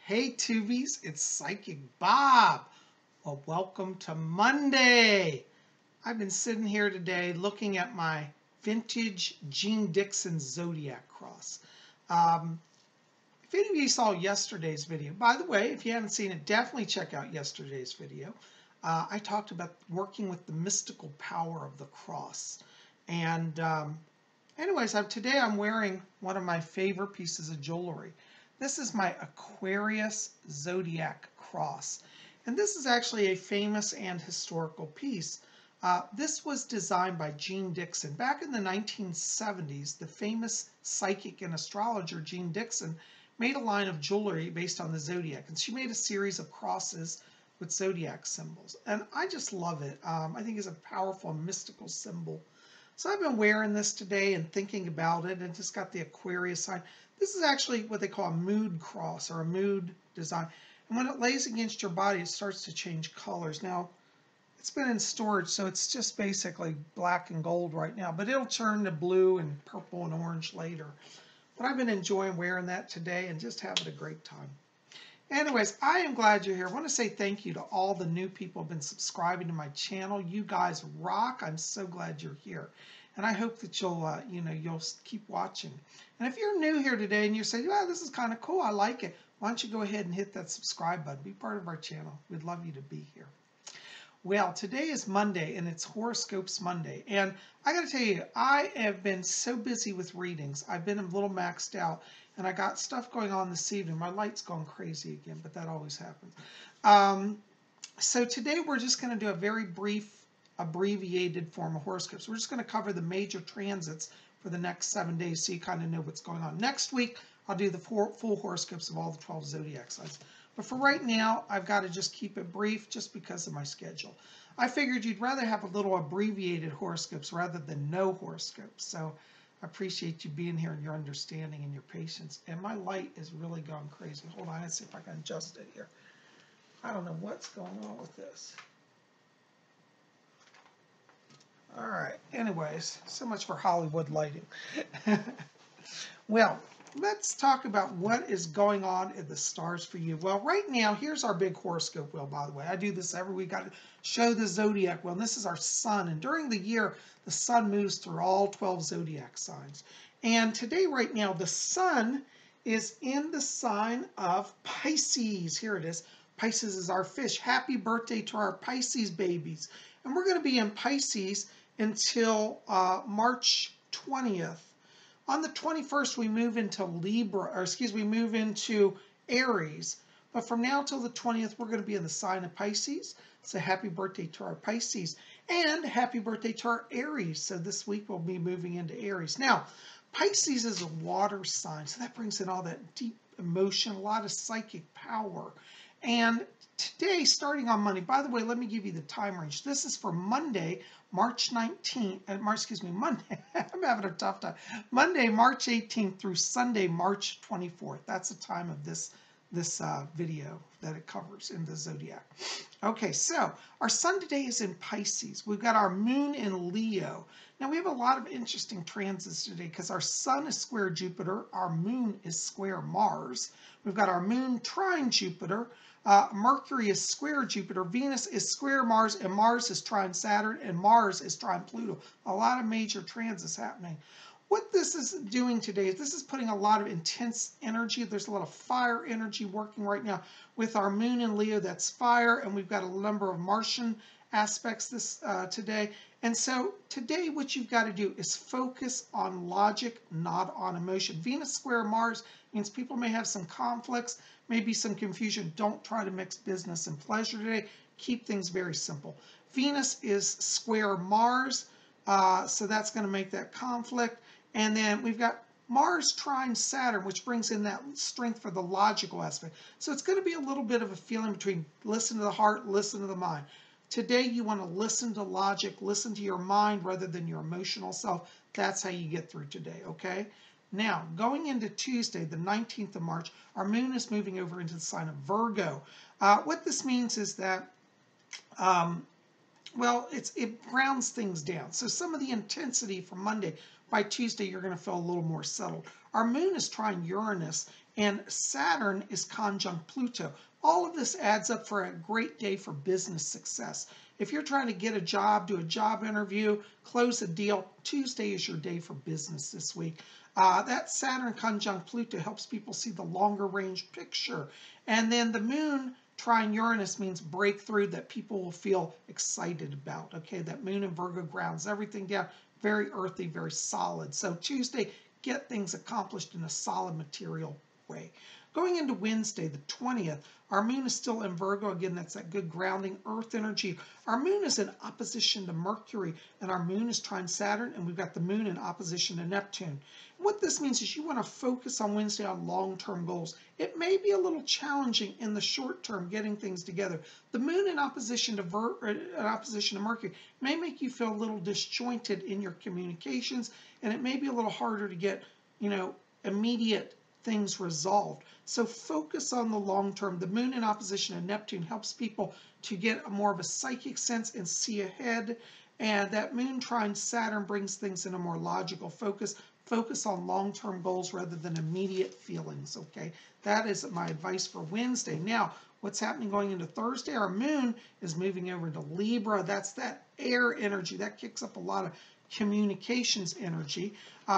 Hey Tubies, it's Psychic Bob. Well, welcome to Monday. I've been sitting here today looking at my vintage Jean Dixon Zodiac cross. If any of you saw yesterday's video, by the way, if you haven't seen it, definitely check out yesterday's video. I talked about working with the mystical power of the cross. And anyways, today I'm wearing one of my favorite pieces of jewelry. This is my Aquarius Zodiac cross. And this is actually a famous and historical piece. This was designed by Jean Dixon. Back in the 1970s, the famous psychic and astrologer Jean Dixon made a line of jewelry based on the Zodiac. And she made a series of crosses with Zodiac symbols. And I just love it. I think it's a powerful and mystical symbol. So I've been wearing this today and thinking about it, and just got the Aquarius sign. This is actually what they call a mood cross or a mood design. And when it lays against your body, it starts to change colors. Now, it's been in storage, so it's just basically black and gold right now, but it'll turn to blue and purple and orange later. But I've been enjoying wearing that today and just having a great time. Anyways, I am glad you're here. I want to say thank you to all the new people who have been subscribing to my channel. You guys rock. I'm so glad you're here. And I hope that you'll keep watching. And if you're new here today and you say, "Yeah, this is kind of cool, I like it," why don't you go ahead and hit that subscribe button. Be part of our channel. We'd love you to be here. Well, today is Monday, and it's Horoscopes Monday. And I got to tell you, I have been so busy with readings. I've been a little maxed out, and I got stuff going on this evening. My light's gone crazy again, but that always happens. So today we're just going to do a very brief, abbreviated form of horoscopes. We're just going to cover the major transits for the next 7 days so you kind of know what's going on. Next week, I'll do the full horoscopes of all the 12 zodiac signs. But for right now, I've got to just keep it brief just because of my schedule. I figured you'd rather have a little abbreviated horoscopes rather than no horoscopes. So I appreciate you being here and your understanding and your patience. And my light is really gone crazy. Hold on, let's see if I can adjust it here. I don't know what's going on with this. All right, anyways, so much for Hollywood lighting. Well, let's talk about what is going on in the stars for you. Well, right now, here's our big horoscope wheel, by the way. I do this every week. I show the zodiac wheel, and this is our sun. And during the year, the sun moves through all 12 zodiac signs. And today, right now, the sun is in the sign of Pisces. Here it is. Pisces is our fish. Happy birthday to our Pisces babies. And we're going to be in Pisces until March 20th. On the 21st, we move into we move into Aries. But from now till the 20th, we're going to be in the sign of Pisces. So happy birthday to our Pisces. And happy birthday to our Aries. So this week we'll be moving into Aries. Now, Pisces is a water sign. So that brings in all that deep emotion, a lot of psychic power. And today, starting on Monday, by the way, let me give you the time range. This is for Monday, March 19th, Monday, I'm having a tough time. Monday, March 18th through Sunday, March 24th. That's the time of this video that it covers in the zodiac. Okay, so our sun today is in Pisces. We've got our moon in Leo. Now we have a lot of interesting transits today because our sun is square Jupiter, our moon is square Mars. We've got our moon trine Jupiter. Mercury is square Jupiter, Venus is square Mars, and Mars is trine Saturn, and Mars is trine Pluto. A lot of major transits happening. What this is doing today is this is putting a lot of intense energy. There's a lot of fire energy working right now with our moon in Leo. That's fire, and we've got a number of Martian aspects today. And so today what you've got to do is focus on logic, not on emotion. Venus square Mars means people may have some conflicts, maybe some confusion. Don't try to mix business and pleasure today. Keep things very simple. Venus is square Mars, so that's going to make that conflict. And then we've got Mars trine Saturn, which brings in that strength for the logical aspect. So it's going to be a little bit of a feeling between listen to the heart, listen to the mind. Today you want to listen to logic, listen to your mind rather than your emotional self. That's how you get through today, okay? Now, going into Tuesday, the 19th of March, our moon is moving over into the sign of Virgo. What this means is that well, it grounds things down. So some of the intensity from Monday by Tuesday, you're going to feel a little more settled. Our moon is trine Uranus, and Saturn is conjunct Pluto. All of this adds up for a great day for business success. If you're trying to get a job, do a job interview, close a deal, Tuesday is your day for business this week. That Saturn conjunct Pluto helps people see the longer range picture. And then the moon trine Uranus means breakthrough that people will feel excited about. Okay, that moon in Virgo grounds everything down. Very earthy, very solid. So Tuesday, get things accomplished in a solid material way. Going into Wednesday, the 20th, our moon is still in Virgo. Again, that's that good grounding earth energy. Our moon is in opposition to Mercury, and our moon is trine Saturn, and we've got the moon in opposition to Neptune. What this means is you want to focus on Wednesday on long-term goals. It may be a little challenging in the short term getting things together. The moon in opposition to Mercury may make you feel a little disjointed in your communications, and it may be a little harder to get, immediate things resolved. So focus on the long term. The moon in opposition to Neptune helps people to get more of a psychic sense and see ahead. And that moon trine Saturn brings things in a more logical focus. Focus on long-term goals rather than immediate feelings, okay? That is my advice for Wednesday. Now, what's happening going into Thursday? Our moon is moving over into Libra. That's that air energy. That kicks up a lot of communications energy.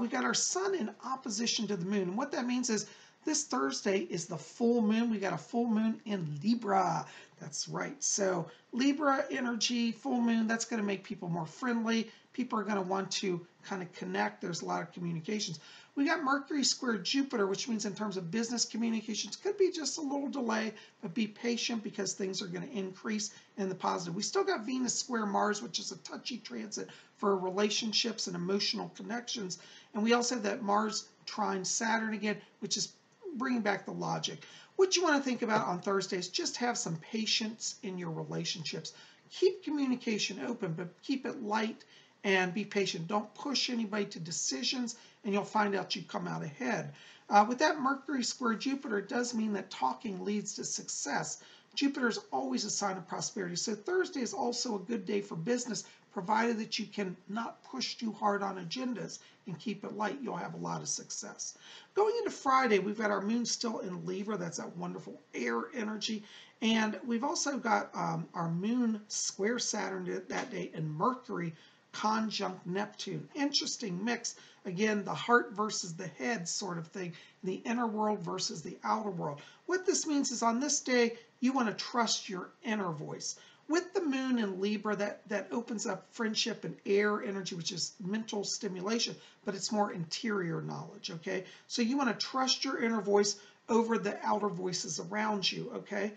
We got our sun in opposition to the moon. And what that means is this Thursday is the full moon. We got a full moon in Libra. That's right. So Libra energy, full moon, that's going to make people more friendly. People are going to want to kind of connect. There's a lot of communications. We got Mercury square Jupiter, which means in terms of business communications, could be just a little delay, but be patient because things are going to increase in the positive. We still got Venus square Mars, which is a touchy transit for relationships and emotional connections. And we also have that Mars trine Saturn again, which is bringing back the logic. What you want to think about on Thursdays, just have some patience in your relationships. Keep communication open, but keep it light and be patient. Don't push anybody to decisions, and you'll find out you come out ahead. With that Mercury square Jupiter, it does mean that talking leads to success. Jupiter is always a sign of prosperity. So Thursday is also a good day for business, provided that you can not push too hard on agendas and keep it light. You'll have a lot of success. Going into Friday, we've got our moon still in Libra. That's that wonderful air energy. And we've also got our moon square Saturn that day and Mercury conjunct Neptune. Interesting mix. Again, the heart versus the head sort of thing. The inner world versus the outer world. What this means is on this day, you want to trust your inner voice. With the moon in Libra, that opens up friendship and air energy, which is mental stimulation, but it's more interior knowledge, okay? So you want to trust your inner voice over the outer voices around you, okay?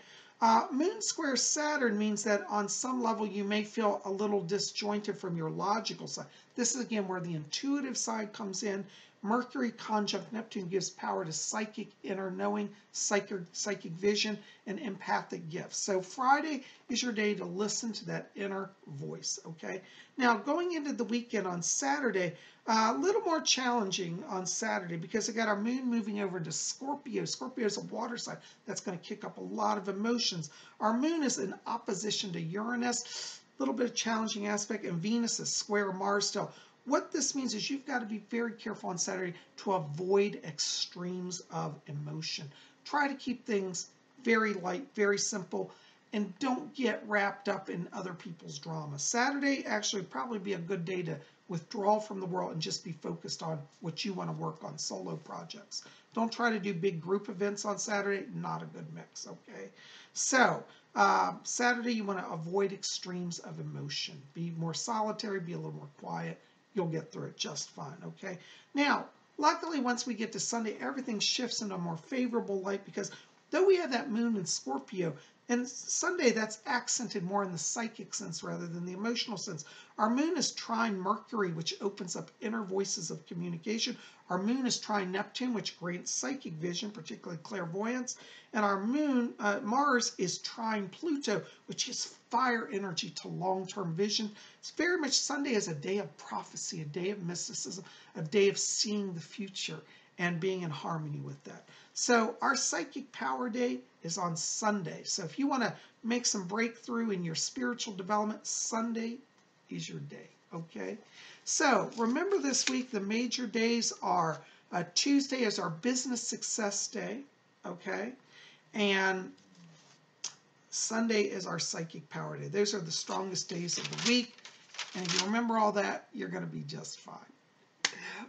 Moon square Saturn means that on some level you may feel a little disjointed from your logical side. This is again where the intuitive side comes in. Mercury conjunct Neptune gives power to psychic inner knowing, psychic vision, and empathic gifts. So Friday is your day to listen to that inner voice, okay? Now, going into the weekend on Saturday, a little more challenging on Saturday because we got our moon moving over to Scorpio. Scorpio is a water sign. That's going to kick up a lot of emotions. Our moon is in opposition to Uranus, a little bit of challenging aspect, and Venus is square Mars still. What this means is you've got to be very careful on Saturday to avoid extremes of emotion. Try to keep things very light, very simple, and don't get wrapped up in other people's drama. Saturday actually probably be a good day to withdraw from the world and just be focused on what you want to work on, solo projects. Don't try to do big group events on Saturday, not a good mix, okay? So, Saturday you want to avoid extremes of emotion. Be more solitary, be a little more quiet. You'll get through it just fine, okay? Now, luckily, once we get to Sunday, everything shifts into a more favorable light because though we have that moon in Scorpio, and Sunday that's accented more in the psychic sense rather than the emotional sense. Our moon is trine Mercury, which opens up inner voices of communication. Our moon is trine Neptune, which grants psychic vision, particularly clairvoyance. And our moon, Mars, is trine Pluto, which is fire energy to long-term vision. It's very much Sunday as a day of prophecy, a day of mysticism, a day of seeing the future and being in harmony with that. So our psychic power day is on Sunday. So if you want to make some breakthrough in your spiritual development, Sunday is your day, okay? So remember this week, the major days are Tuesday is our business success day, okay? And Sunday is our psychic power day. Those are the strongest days of the week. And if you remember all that, you're going to be just fine.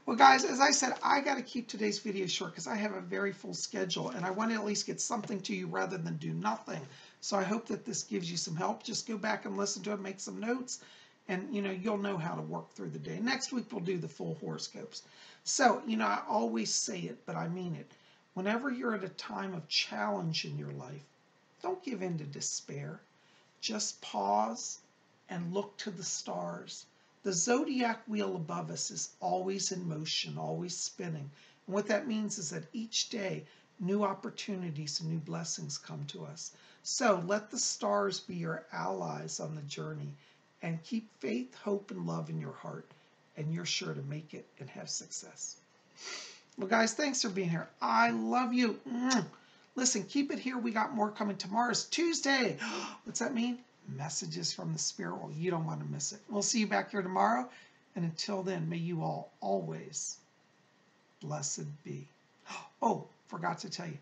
Well, guys, as I said, I got to keep today's video short because I have a very full schedule and I want to at least get something to you rather than do nothing. So I hope that this gives you some help. Just go back and listen to it, make some notes, and you'll know how to work through the day. Next week, we'll do the full horoscopes. So, I always say it, but I mean it. Whenever you're at a time of challenge in your life, don't give in to despair. Just pause and look to the stars. The zodiac wheel above us is always in motion, always spinning. And what that means is that each day, new opportunities and new blessings come to us. So let the stars be your allies on the journey and keep faith, hope, and love in your heart. And you're sure to make it and have success. Well, guys, thanks for being here. I love you. Listen, keep it here. We got more coming. Tomorrow's Tuesday. What's that mean? Messages from the spirit world. You don't want to miss it. We'll see you back here tomorrow. And until then, may you all always blessed be. Oh, forgot to tell you.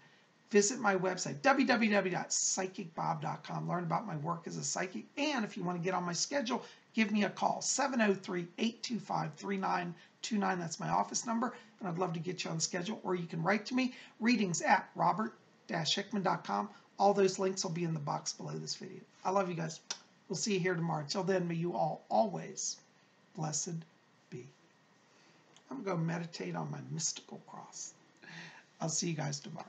Visit my website, www.psychicbob.com. Learn about my work as a psychic. And if you want to get on my schedule, give me a call, 703-825-3929. That's my office number. And I'd love to get you on the schedule. Or you can write to me, readings@robert-hickman.com. All those links will be in the box below this video. I love you guys. We'll see you here tomorrow. Until then, may you all always blessed be. I'm going to meditate on my mystical cross. I'll see you guys tomorrow.